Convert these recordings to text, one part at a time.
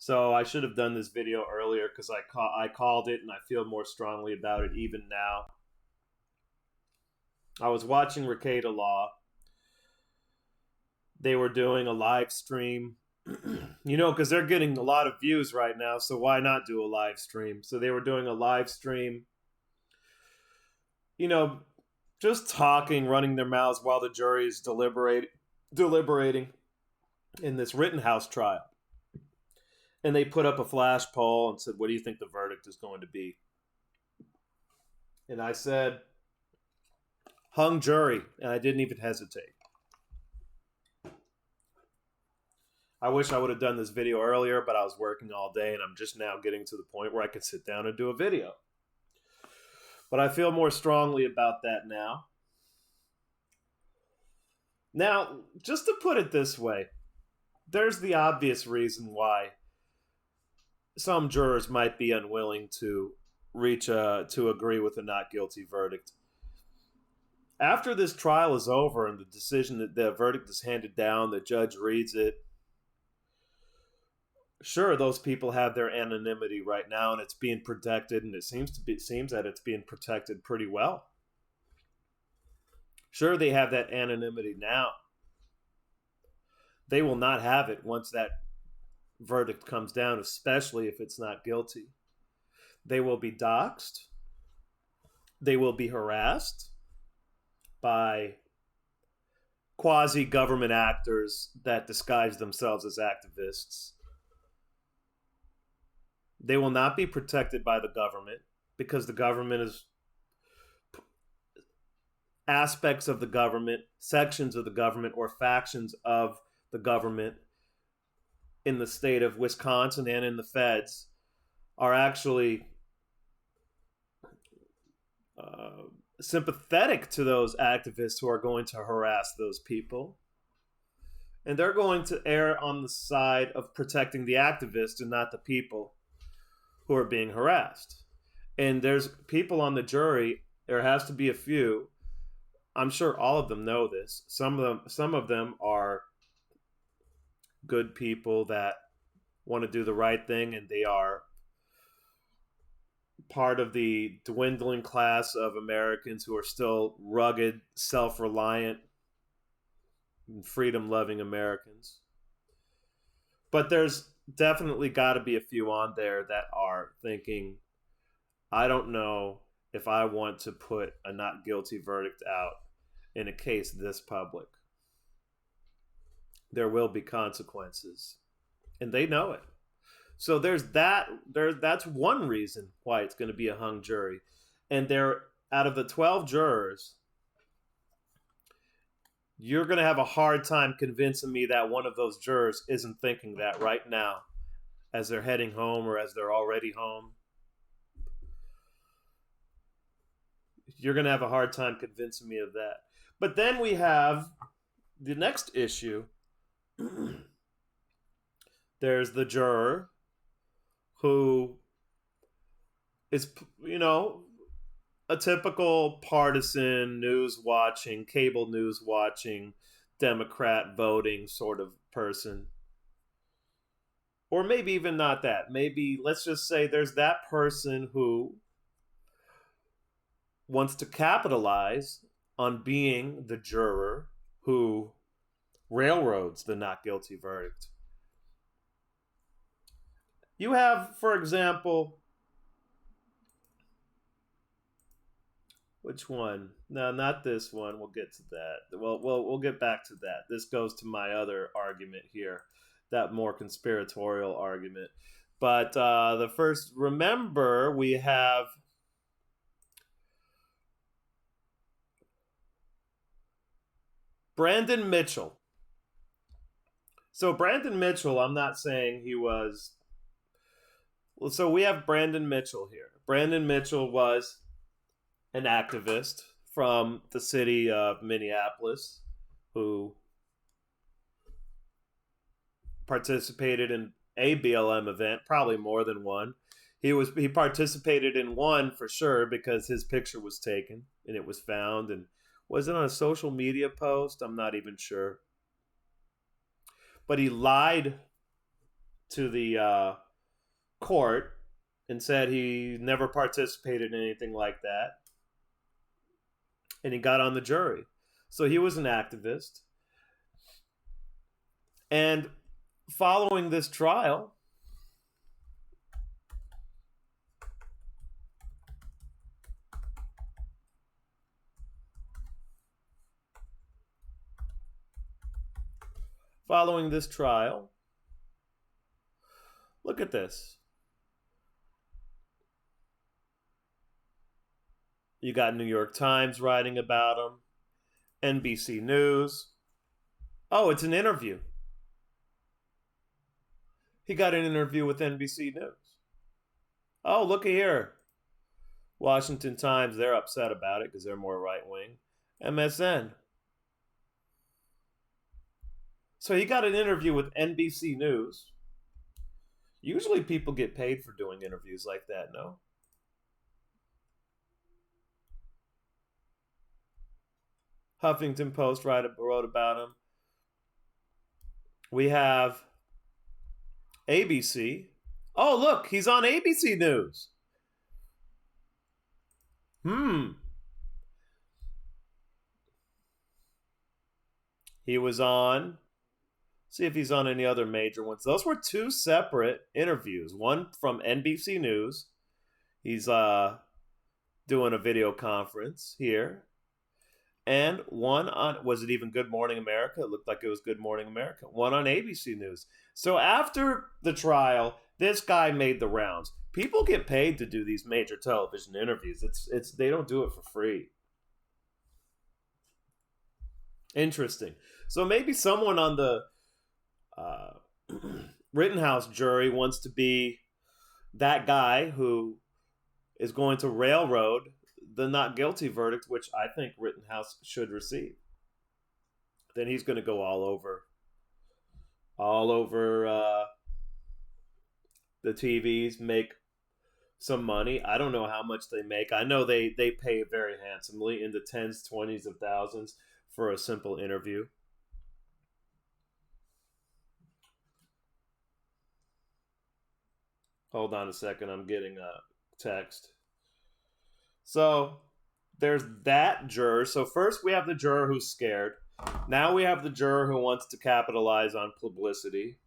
So I should have done this video earlier because I called it and I feel more strongly about it even now. I was watching Ricada Law. They were doing a live stream, because they're getting a lot of views right now. So why not do a live stream? So they were doing a live stream, you know, just talking, running their mouths while the jury is deliberating in this Rittenhouse trial. And they put up a flash poll and said, "What do you think the verdict is going to be?" And I said, "Hung jury," and I didn't even hesitate. I wish I would have done this video earlier, but I was working all day, and I'm just now getting to the point where I can sit down and do a video. But I feel more strongly about that now. Now, just to put it this way, there's the obvious reason why some jurors might be unwilling to to agree with a not guilty verdict. After this trial is over and the verdict is handed down, the judge reads it. Sure, those people have their anonymity right now, and it's being protected, and it seems that it's being protected pretty well. Sure, they have that anonymity now. They will not have it once that verdict comes down, especially if it's not guilty. They will be doxxed. They will be harassed by quasi-government actors that disguise themselves as activists. They will not be protected by the government because the government is aspects of the government, sections of the government, or factions of the government in the state of Wisconsin and in the feds are actually sympathetic to those activists who are going to harass those people. And they're going to err on the side of protecting the activists and not the people who are being harassed. And there's people on the jury, there has to be a few. I'm sure all of them know this. Some of them are good people that want to do the right thing, and they are part of the dwindling class of Americans who are still rugged, self-reliant, and freedom-loving Americans. But there's definitely got to be a few on there that are thinking, I don't know if I want to put a not guilty verdict out in a case this public. There will be consequences, and they know it. So that's one reason why it's going to be a hung jury. And there, out of the 12 jurors, you're going to have a hard time convincing me that one of those jurors isn't thinking that right now as they're heading home or as they're already home. You're going to have a hard time convincing me of that. But then we have the next issue. There's the juror who is, a typical partisan news-watching, cable news-watching, Democrat voting sort of person. Or maybe even not that. Maybe, let's just say there's that person who wants to capitalize on being the juror who railroads the not guilty verdict. You have, for example, which one? No, not this one. We'll get to that. We'll get back to that. This goes to my other argument here, that more conspiratorial argument. But the first, remember, we have Brandon Mitchell. So Brandon Mitchell, I'm not saying he was. So we have Brandon Mitchell here. Brandon Mitchell was an activist from the city of Minneapolis who participated in a BLM event, probably more than one. He participated in one for sure because his picture was taken and it was found. And was it on a social media post? I'm not even sure. But he lied to the court and said he never participated in anything like that. And he got on the jury. So he was an activist. And following this trial, look at this. You got New York Times writing about him, NBC News. Oh, it's an interview. He got an interview with NBC News. Oh, looky here. Washington Times, they're upset about it because they're more right wing. MSN. So he got an interview with NBC News. Usually people get paid for doing interviews like that, no? Huffington Post wrote about him. We have ABC. Oh, look, he's on ABC News. He was on. See if he's on any other major ones. Those were two separate interviews. One from NBC News. He's doing a video conference here. And one on, was it even Good Morning America? It looked like it was Good Morning America. One on ABC News. So after the trial, this guy made the rounds. People get paid to do these major television interviews. It's they don't do it for free. Interesting. So maybe someone on the Rittenhouse jury wants to be that guy who is going to railroad the not guilty verdict, which I think Rittenhouse should receive. Then he's going to go all over the TVs, make some money. I don't know how much they make. I know they pay very handsomely, in the tens, 20s of thousands for a simple interview. Hold on a second. I'm getting a text. So there's that juror. So first we have the juror who's scared. Now we have the juror who wants to capitalize on publicity.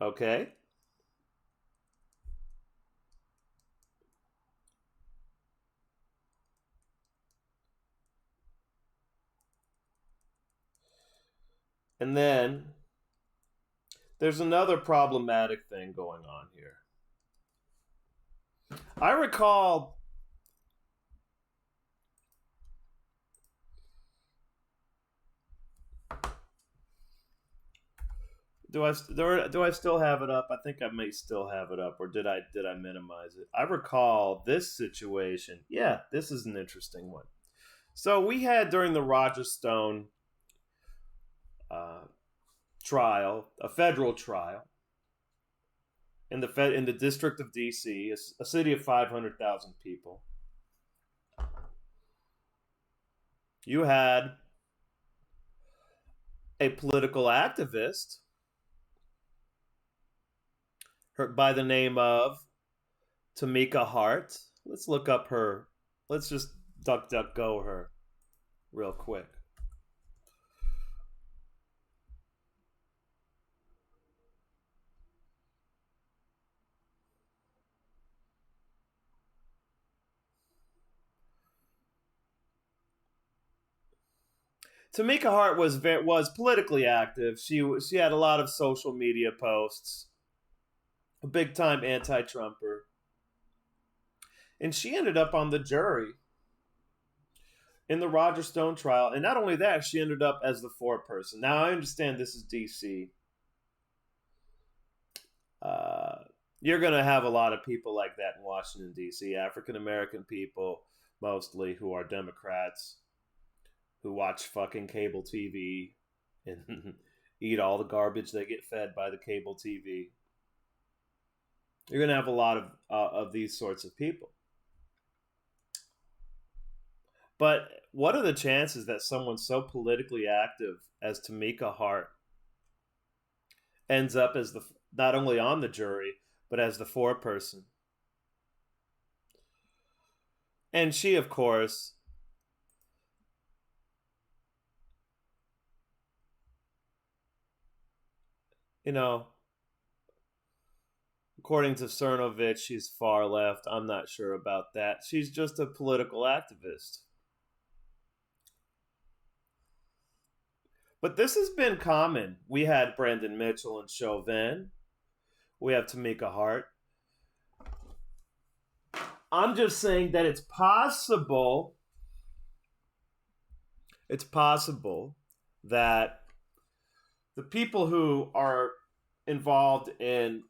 Okay. And then there's another problematic thing going on here. I recall do I still have it up? I think I may still have it up, or did I minimize it? I recall this situation. Yeah, this is an interesting one. So we had, during the Roger Stone trial, a federal trial in the District of D.C., a city of 500,000 people. You had a political activist by the name of Tamika Hart. Let's look up her. Let's just DuckDuckGo her real quick. Tamika Hart was politically active. She had a lot of social media posts, a big time anti-Trumper, and she ended up on the jury in the Roger Stone trial. And not only that, she ended up as the foreperson. Now I understand this is DC. You're going to have a lot of people like that in Washington D.C. African American people, mostly, who are Democrats, who watch fucking cable TV and eat all the garbage they get fed by the cable TV. You're going to have a lot of these sorts of people. But what are the chances that someone so politically active as Tamika Hart ends up as the not only on the jury, but as the foreperson. And she, of course, you know, according to Cernovich, she's far left. I'm not sure about that. She's just a political activist. But this has been common. We had Brandon Mitchell and Chauvin. We have Tamika Hart. I'm just saying that it's possible that the people who are involved in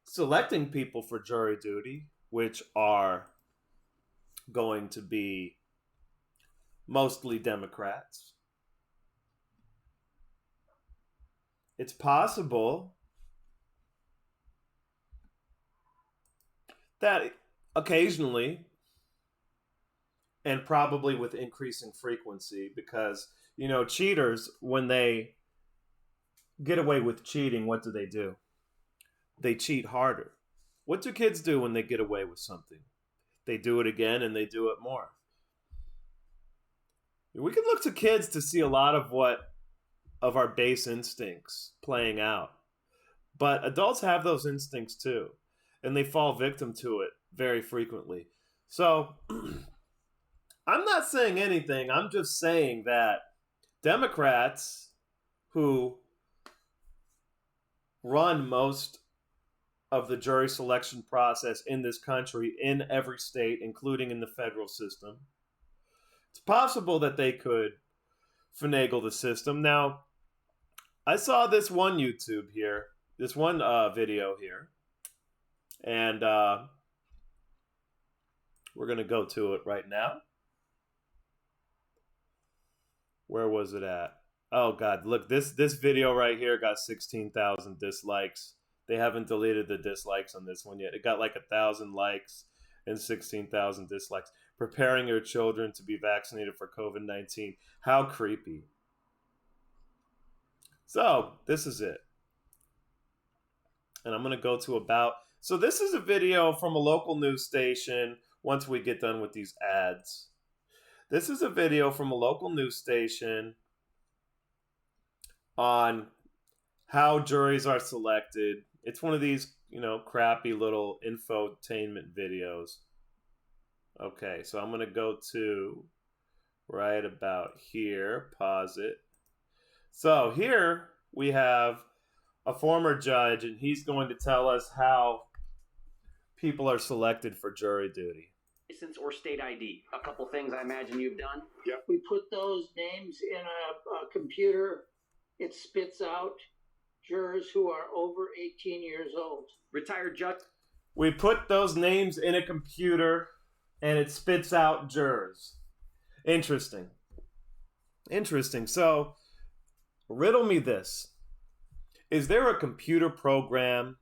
selecting people for jury duty, which are going to be mostly Democrats, it's possible that occasionally, and probably with increasing frequency, because, cheaters, when they get away with cheating, what do? They cheat harder. What do kids do when they get away with something? They do it again and they do it more. We can look to kids to see a lot of our base instincts playing out. But adults have those instincts too, and they fall victim to it very frequently. So I'm not saying anything. I'm just saying that Democrats who run most of the jury selection process in this country, in every state, including in the federal system, it's possible that they could finagle the system. Now, I saw this one video here, and we're going to go to it right now. Where was it at? Oh, God, look, this video right here got 16,000 dislikes. They haven't deleted the dislikes on this one yet. It got like 1,000 likes and 16,000 dislikes. Preparing your children to be vaccinated for COVID-19. How creepy. So, this is it. And I'm going to go to about... So, this is a video from a local news station once we get done with these ads. This is a video from a local news station on how juries are selected. It's one of these, crappy little infotainment videos. Okay, so I'm going to go to right about here. Pause it. So here we have a former judge, and he's going to tell us how people are selected for jury duty. License or state ID. A couple things I imagine you've done. Yep. We put those names in a computer. It spits out jurors who are over 18 years old. Retired judge. We put those names in a computer and it spits out jurors. Interesting. So, riddle me this. Is there a computer program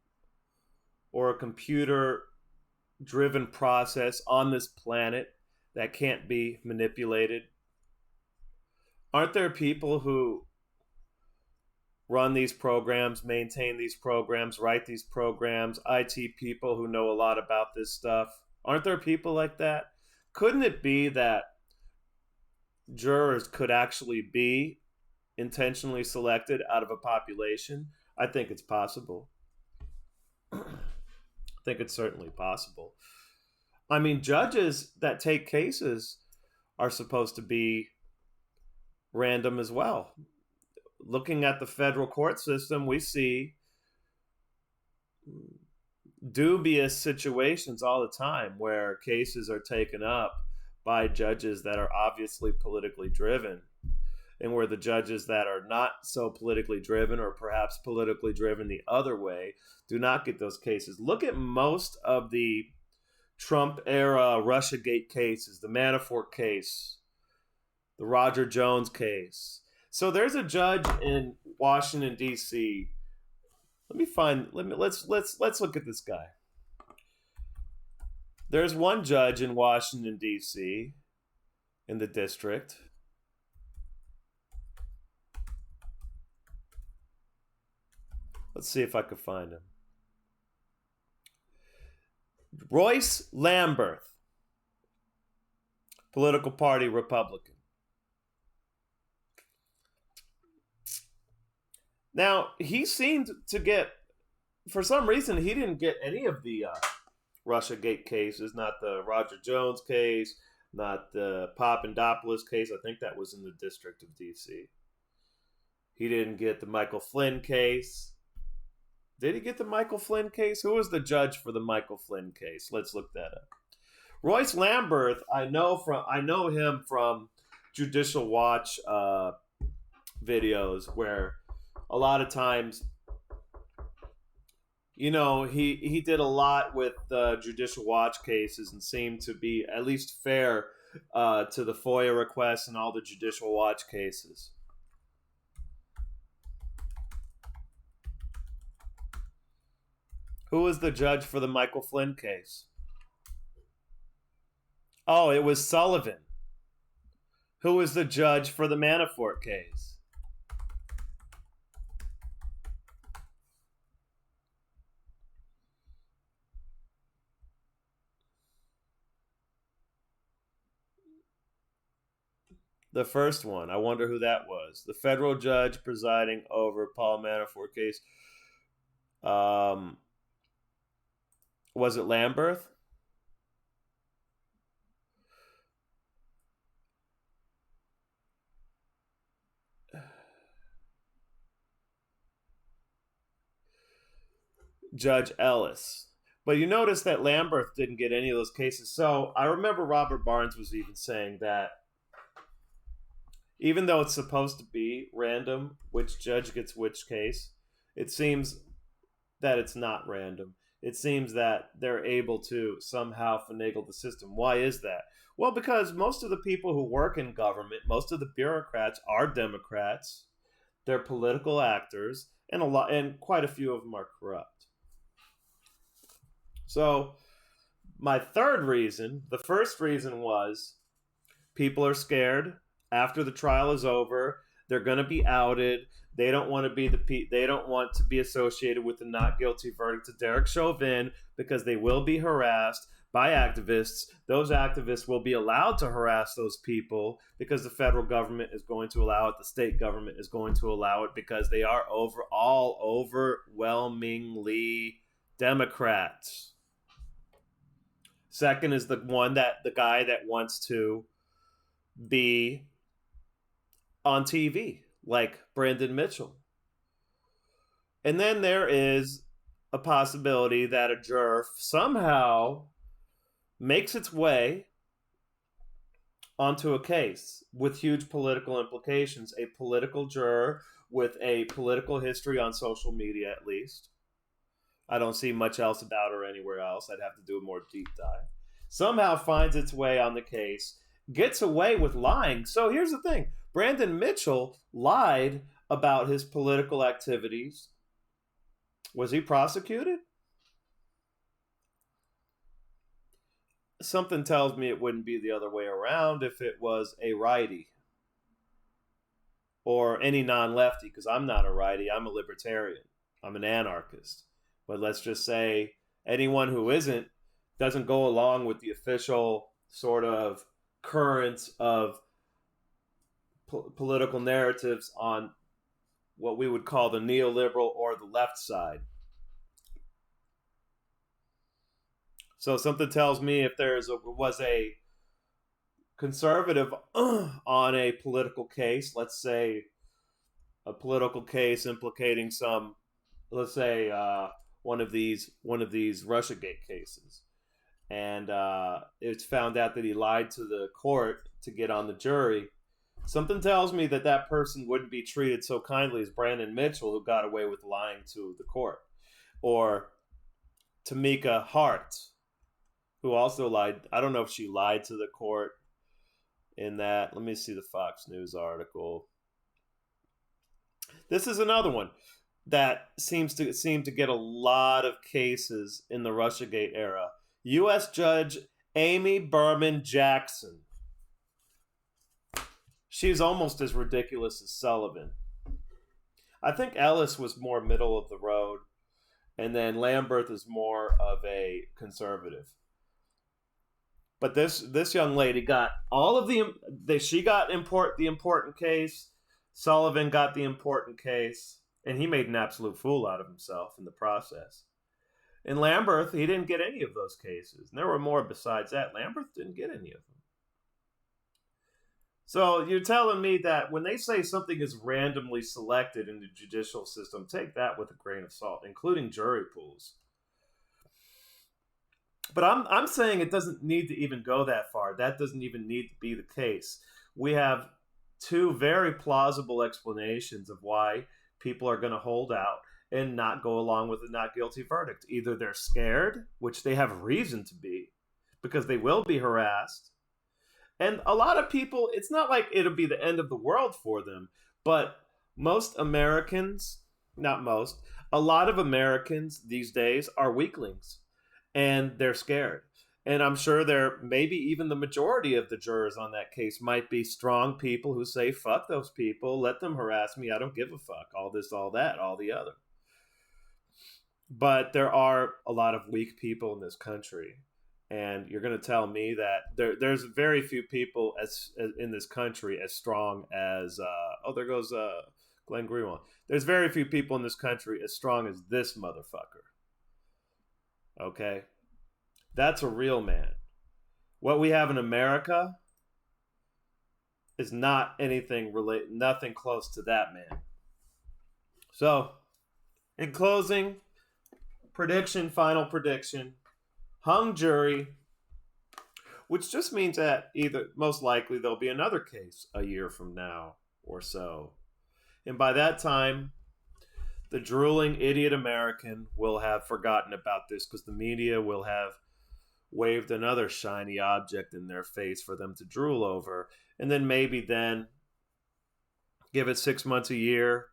or a computer-driven process on this planet that can't be manipulated? Aren't there people who run these programs, maintain these programs, write these programs, IT people who know a lot about this stuff? Aren't there people like that? Couldn't it be that jurors could actually be intentionally selected out of a population? I think it's possible. I think it's certainly possible. I mean, judges that take cases are supposed to be random as well. Looking at the federal court system, we see dubious situations all the time where cases are taken up by judges that are obviously politically driven, and where the judges that are not so politically driven, or perhaps politically driven the other way, do not get those cases. Look at most of the Trump-era Russiagate cases, the Manafort case, the Roger Jones case. So there's a judge in Washington, D.C. Let's look at this guy. There's one judge in Washington, D.C. in the district. Let's see if I could find him. Royce Lamberth, political party Republican. Now, he seemed to get, for some reason, he didn't get any of the Russiagate cases, not the Roger Jones case, not the Papadopoulos case. I think that was in the District of D.C. He didn't get the Michael Flynn case. Did he get the Michael Flynn case? Who was the judge for the Michael Flynn case? Let's look that up. Royce Lamberth, I know him from Judicial Watch videos where a lot of times, he did a lot with Judicial Watch cases and seemed to be at least fair to the FOIA requests and all the Judicial Watch cases. Who was the judge for the Michael Flynn case? Oh, it was Sullivan. Who was the judge for the Manafort case? The first one. I wonder who that was. The federal judge presiding over Paul Manafort case. Was it Lamberth? Judge Ellis. But you notice that Lamberth didn't get any of those cases. So I remember Robert Barnes was even saying that even though it's supposed to be random which judge gets which case, it seems that it's not random. It seems that they're able to somehow finagle the system. Why is that? Well, because most of the people who work in government, most of the bureaucrats are Democrats. They're political actors, and quite a few of them are corrupt. So, my third reason, the first reason was people are scared after the trial is over. They're going to be outed. They don't want to be associated with the not guilty verdict to Derek Chauvin because they will be harassed by activists. Those activists will be allowed to harass those people because the federal government is going to allow it. The state government is going to allow it because they are overwhelmingly Democrats. Second is the guy that wants to be on TV, like Brandon Mitchell. And then there is a possibility that a juror somehow makes its way onto a case with huge political implications. A political juror with a political history on social media, at least. I don't see much else about her anywhere else. I'd have to do a more deep dive. Somehow finds its way on the case, gets away with lying. So here's the thing. Brandon Mitchell lied about his political activities. Was he prosecuted? Something tells me it wouldn't be the other way around if it was a righty or any non-lefty, because I'm not a righty. I'm a libertarian. I'm an anarchist. But let's just say anyone who doesn't go along with the official sort of currents of political narratives on what we would call the neoliberal or the left side. So something tells me if was a conservative on a political case, let's say a political case implicating some, let's say one of these Russiagate cases, and it's found out that he lied to the court to get on the jury. Something tells me that person wouldn't be treated so kindly as Brandon Mitchell, who got away with lying to the court. Or Tamika Hart, who also lied. I don't know if she lied to the court in that. Let me see the Fox News article. This is another one that seems to get a lot of cases in the Russiagate era. U.S. Judge Amy Berman Jackson. She's almost as ridiculous as Sullivan. I think Ellis was more middle of the road, and then Lamberth is more of a conservative. But this young lady got all of she got the important case. Sullivan got the important case, and he made an absolute fool out of himself in the process. In Lamberth, he didn't get any of those cases. And there were more besides that. Lamberth didn't get any of them. So you're telling me that when they say something is randomly selected in the judicial system, take that with a grain of salt, including jury pools. But I'm saying it doesn't need to even go that far. That doesn't even need to be the case. We have two very plausible explanations of why people are going to hold out and not go along with a not guilty verdict. Either they're scared, which they have reason to be, because they will be harassed. And a lot of people, it's not like it'll be the end of the world for them, but most Americans, not most, a lot of Americans these days are weaklings, and they're scared. And I'm sure maybe even the majority of the jurors on that case might be strong people who say, fuck those people, let them harass me, I don't give a fuck, all this, all that, all the other. But there are a lot of weak people in this country. And you're going to tell me that there's very few people as in this country as strong as there goes Glenn Greenwald. There's very few people in this country as strong as this motherfucker. Okay, that's a real man. What we have in America is not nothing close to that man. So, in closing, final prediction. Hung jury, which just means that most likely there'll be another case a year from now or so. And by that time, the drooling idiot American will have forgotten about this because the media will have waved another shiny object in their face for them to drool over. And then give it 6 months, a year,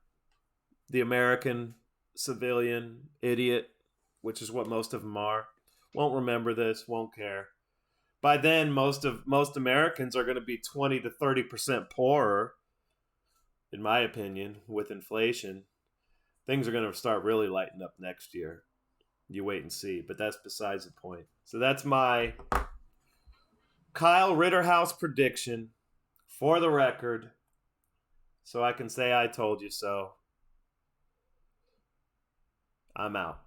the American civilian idiot, which is what most of them are, won't remember this, won't care. By then, most Americans are going to be 20 to 30% poorer, in my opinion, with inflation. Things are going to start really lighting up next year. You wait and see, but that's besides the point. So that's my Kyle Ritterhouse prediction for the record, so I can say I told you so. I'm out.